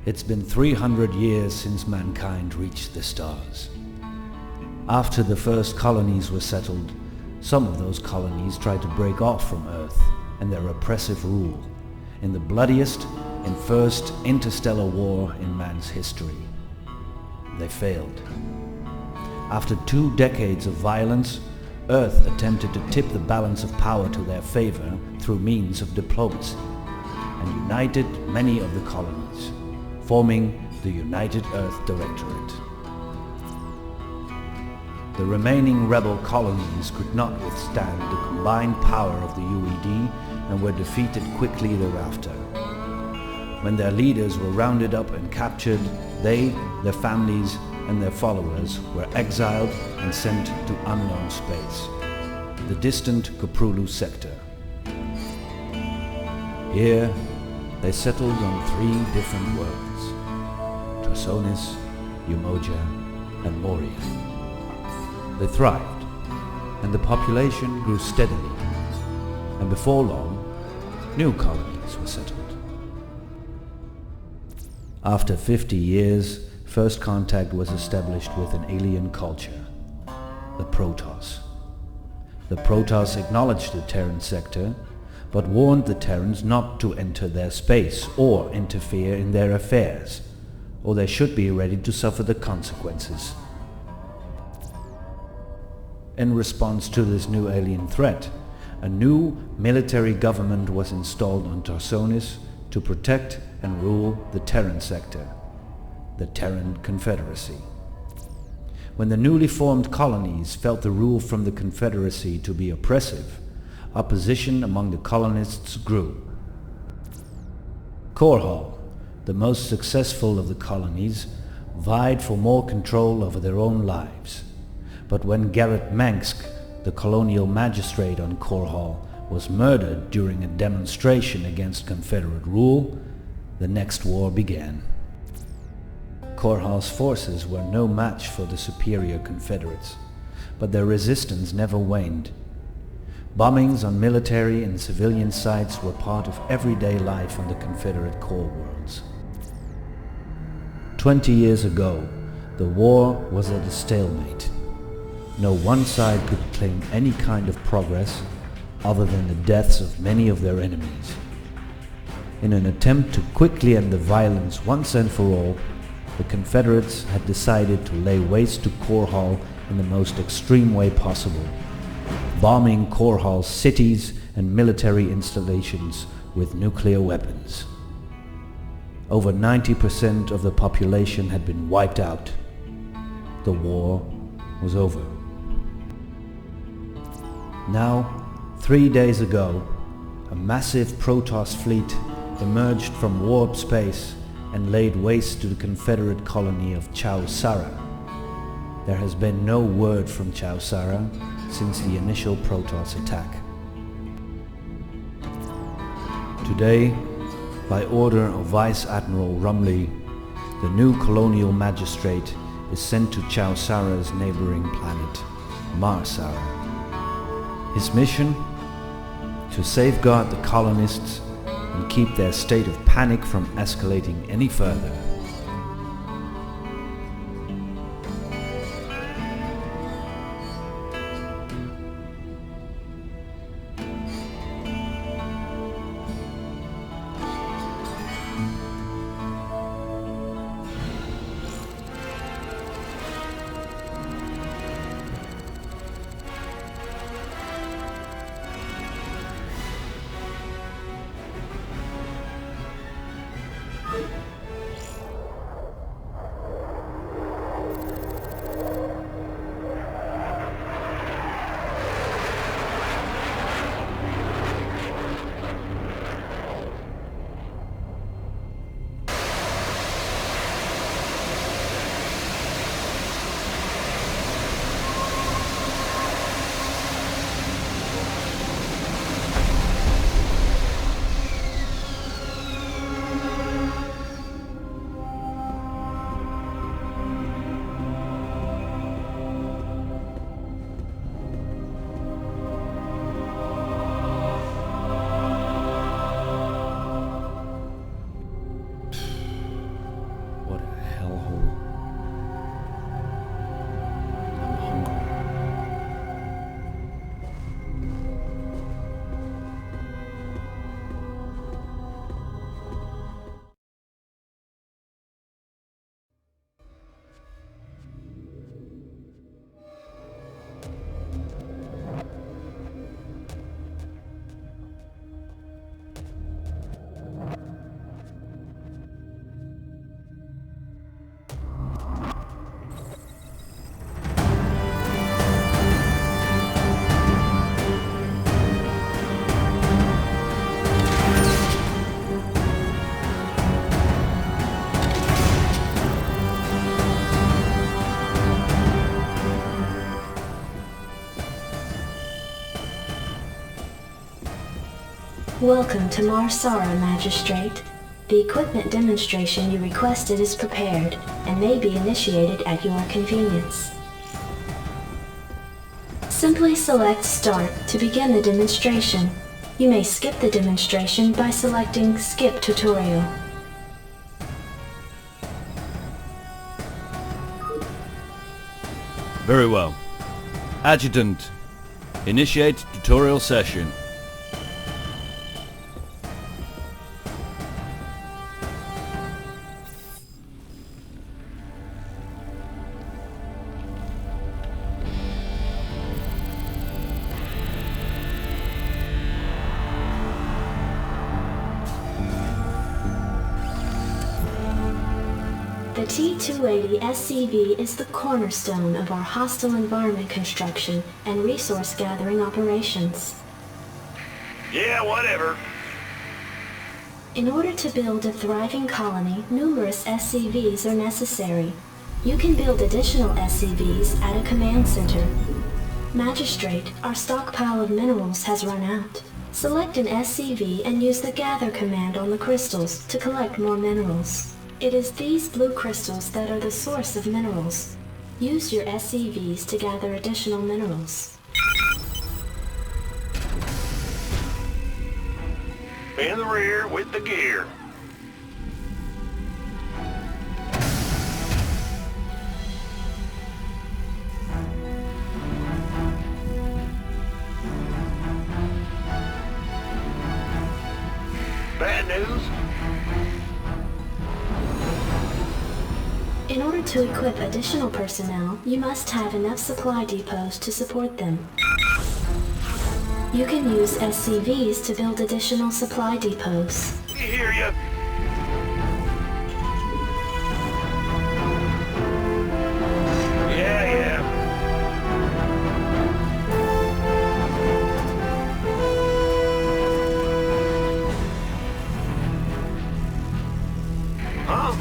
It's been 300 years since mankind reached the stars. After the first colonies were settled, some of those colonies tried to break off from Earth and their oppressive rule in the bloodiest and first interstellar war in man's history. They failed. After 2 decades of violence, Earth attempted to tip the balance of power to their favor through means of diplomacy and united many of the colonies, forming the United Earth Directorate. The remaining rebel colonies could not withstand the combined power of the UED and were defeated quickly thereafter. When their leaders were rounded up and captured, they, their families, and their followers were exiled and sent to unknown space, the distant Koprulu sector. Here, they settled on 3 different worlds: Tarsonis, Umoja, and Moria. They thrived, and the population grew steadily, and before long, new colonies were settled. After 50 years, first contact was established with an alien culture, the Protoss. The Protoss acknowledged the Terran sector, but warned the Terrans not to enter their space or interfere in their affairs, or they should be ready to suffer the consequences. In response to this new alien threat, a new military government was installed on Tarsonis to protect and rule the Terran sector, the Terran Confederacy. When the newly formed colonies felt the rule from the Confederacy to be oppressive, opposition among the colonists grew. Korhal, the most successful of the colonies, vied for more control over their own lives. But when Garrett Mansk, the colonial magistrate on Korhal, was murdered during a demonstration against Confederate rule, the next war began. Korhal's forces were no match for the superior Confederates, but their resistance never waned. Bombings on military and civilian sites were part of everyday life on the Confederate core worlds. 20 years ago, the war was at a stalemate. No one side could claim any kind of progress other than the deaths of many of their enemies. In an attempt to quickly end the violence once and for all, the Confederates had decided to lay waste to Korhal in the most extreme way possible, bombing Korhal's cities and military installations with nuclear weapons. Over 90% of the population had been wiped out. The war was over. Now, 3 days ago, a massive Protoss fleet emerged from warp space and laid waste to the Confederate colony of Chau Sara. There has been no word from Chau Sara since the initial Protoss attack. Today, by order of Vice Admiral Rumley, the new colonial magistrate is sent to Chau Sara's neighboring planet, Marsara. His mission? To safeguard the colonists and keep their state of panic from escalating any further. Welcome to Marsara, Magistrate. The equipment demonstration you requested is prepared and may be initiated at your convenience. Simply select Start to begin the demonstration. You may skip the demonstration by selecting Skip Tutorial. Very well. Adjutant, initiate tutorial session. The T-280 SCV is the cornerstone of our hostile environment construction and resource gathering operations. Yeah, whatever. In order to build a thriving colony, numerous SCVs are necessary. You can build additional SCVs at a command center. Magistrate, our stockpile of minerals has run out. Select an SCV and use the Gather command on the crystals to collect more minerals. It is these blue crystals that are the source of minerals. Use your SCVs to gather additional minerals. In the rear with the gear. Bad news? In order to equip additional personnel, you must have enough supply depots to support them. You can use SCVs to build additional supply depots. We hear you. Yeah, yeah. Huh?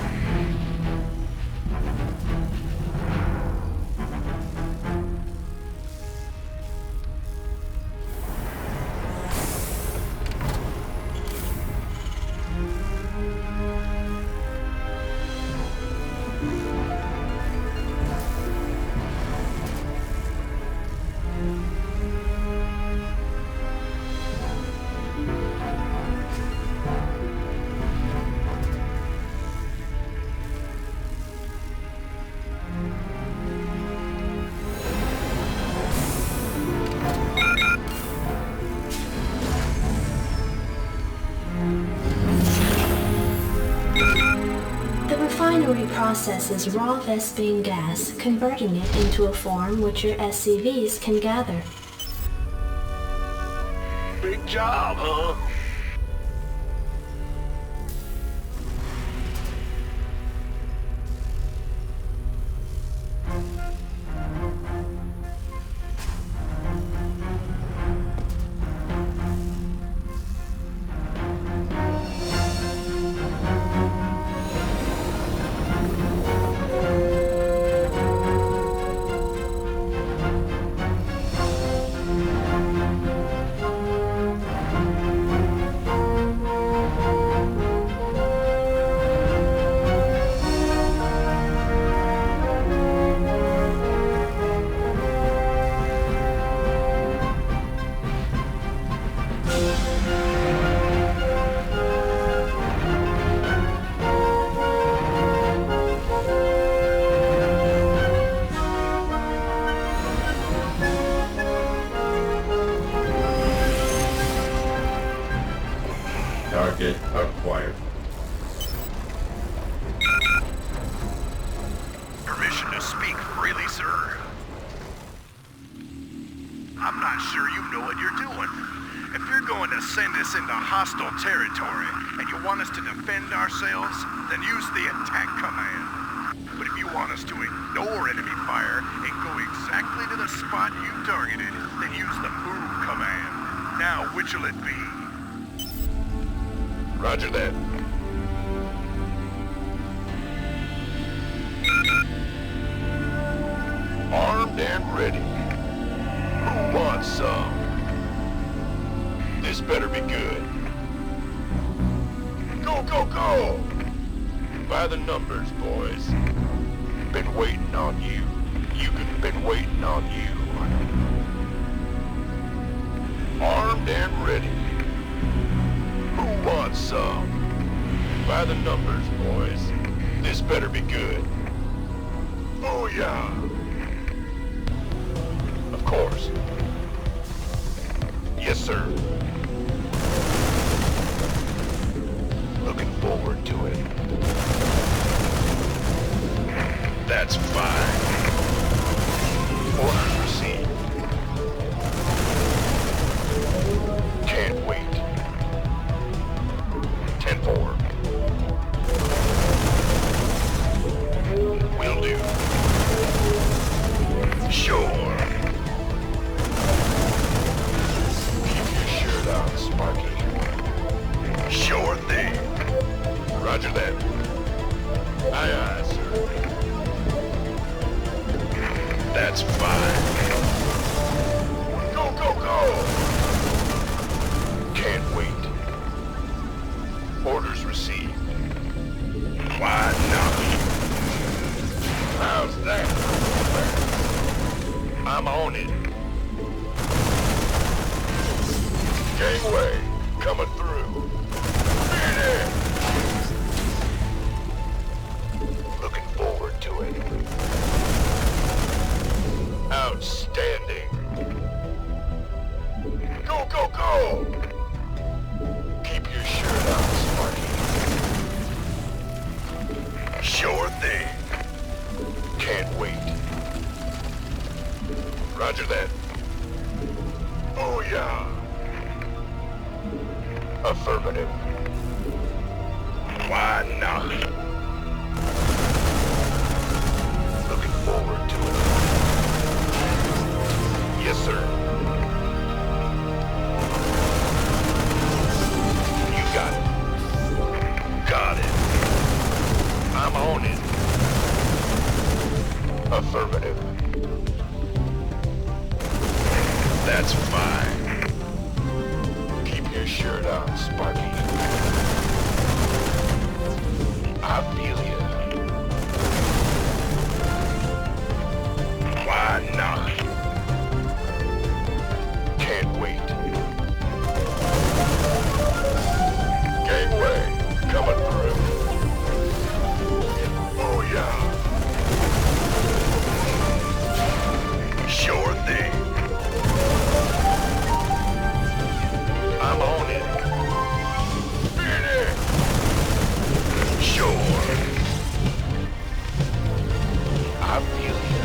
The refinery processes raw Vespene gas, converting it into a form which your SCVs can gather. Big job, huh? Target acquired. Permission to speak freely, sir. I'm not sure you know what you're doing. If you're going to send us into hostile territory and you want us to defend ourselves, then use the attack command. But if you want us to ignore enemy fire and go exactly to the spot you targeted, then use the move command. Now, which'll it be? Roger that. Armed and ready. Who wants some? This better be good. go, go! By the numbers, boys. Been waiting on you. Been waiting on you. Armed and ready. Who wants some? By the numbers, boys. This better be good. Booyah! Of course. Yes, sir. Looking forward to it. That's fine. Orders received. Can't wait. 10-4. Will do. Sure. Keep your shirt on, Sparky. Sure thing. Roger that. Aye, aye, sir. That's fine. Go, go, go! Can't wait. Orders received. Why not? How's that? I'm on it. Gangway, coming through. Beat it! Looking forward to it. Outstanding. Go, go, go! Keep your shirt on, Sparky. Sure thing. Can't wait. Roger that. Booyah! Affirmative. Why not? Looking forward to it. Yes, sir. You got it. Got it. I'm on it. Affirmative. That's fine. Keep your shirt on, Sparky. I feel you. Why not? Can't wait. Gangway, coming through. Booyah! Sure thing. I'm on it. Beat it! Sure. I feel you.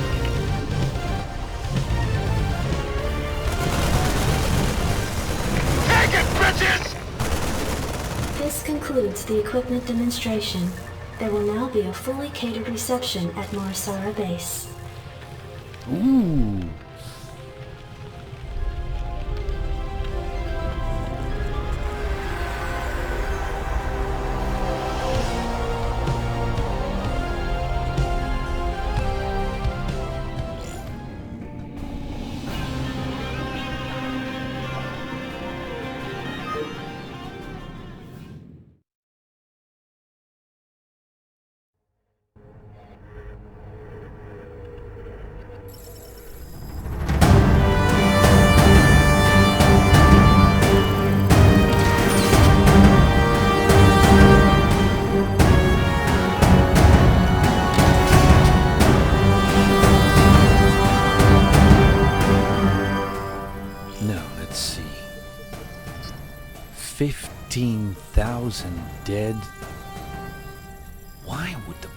Take it, bitches! This concludes the equipment demonstration. There will now be a fully catered reception at Morisara Base. Ooh. Now, let's see. 15,000 dead? Why would the